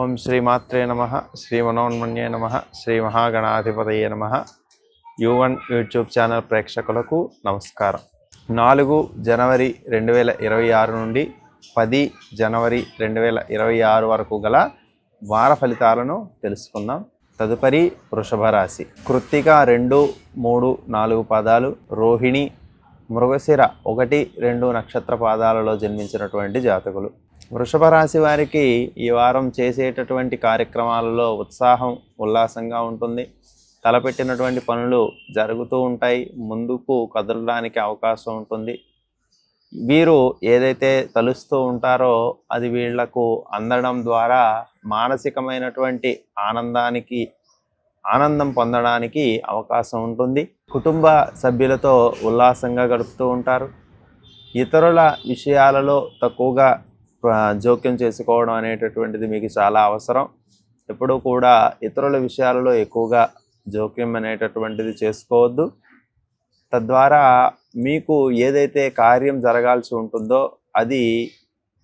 ఓం శ్రీమాత్రే నమ శ్రీ మనోన్మన్యే నమ శ్రీ మహాగణాధిపతయే నమ U1 యూట్యూబ్ ఛానల్ ప్రేక్షకులకు నమస్కారం. 4 జనవరి 2026 నుండి 10 జనవరి 2026 వరకు గల వార ఫలితాలను తెలుసుకుందాం. తదుపరి వృషభ రాశి. కృత్తిక 2, 3, 4 పాదాలు, రోహిణి, మృగశిర 1, 2 నక్షత్ర పాదాలలో జన్మించినటువంటి జాతకులు. వృషభ రాశి వారికి ఈ వారం చేసేటటువంటి కార్యక్రమాలలో ఉత్సాహం ఉల్లాసంగా ఉంటుంది. తలపెట్టినటువంటి పనులు జరుగుతూ ఉంటాయి. ముందుకు కదలడానికి అవకాశం ఉంటుంది. వీరు ఏదైతే తలుస్తూ ఉంటారో అది వీళ్లకు అందడం ద్వారా మానసికమైనటువంటి ఆనందం పొందడానికి అవకాశం ఉంటుంది. కుటుంబ సభ్యులతో ఉల్లాసంగా గడుపుతూ ఉంటారు. ఇతరుల విషయాలలో తక్కువగా జోక్యం చేసుకోవడం అనేటటువంటిది మీకు చాలా అవసరం. ఎప్పుడూ కూడా ఇతరుల విషయాలలో ఎక్కువగా జోక్యం అనేటటువంటిది చేసుకోవద్దు. తద్వారా మీకు ఏదైతే కార్యం జరగాల్సి ఉంటుందో అది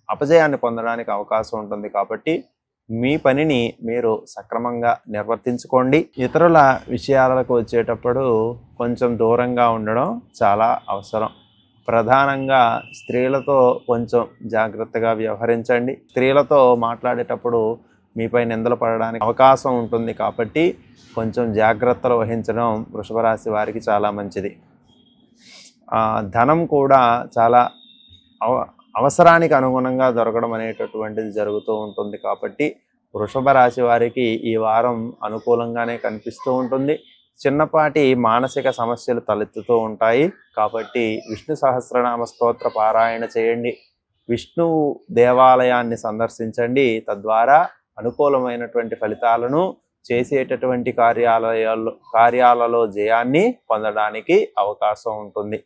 అపజయాన్ని పొందడానికి అవకాశం ఉంటుంది. కాబట్టి మీ పనిని మీరు సక్రమంగా నిర్వర్తించుకోండి. ఇతరుల విషయాలకు వచ్చేటప్పుడు కొంచెం దూరంగా ఉండడం చాలా అవసరం. ప్రధానంగా స్త్రీలతో కొంచెం జాగ్రత్తగా వ్యవహరించండి. స్త్రీలతో మాట్లాడేటప్పుడు మీపై నిందలు పడడానికి అవకాశం ఉంటుంది. కాబట్టి కొంచెం జాగ్రత్తలు వహించడం వృషభ రాశి వారికి చాలా మంచిది. ధనం కూడా చాలా అవసరానికి అనుగుణంగా దొరకడం అనేటటువంటిది జరుగుతూ ఉంటుంది. కాబట్టి వృషభ రాశి వారికి ఈ వారం అనుకూలంగానే కనిపిస్తూ ఉంటుంది. చిన్నపాటి మానసిక సమస్యలు తలెత్తుతూ ఉంటాయి. కాబట్టి విష్ణు సహస్రనామ స్తోత్ర పారాయణ చేయండి. విష్ణువు దేవాలయాన్ని సందర్శించండి. తద్వారా అనుకూలమైనటువంటి ఫలితాలను, చేసేటటువంటి కార్యాలలో జయాన్ని పొందడానికి అవకాశం ఉంటుంది.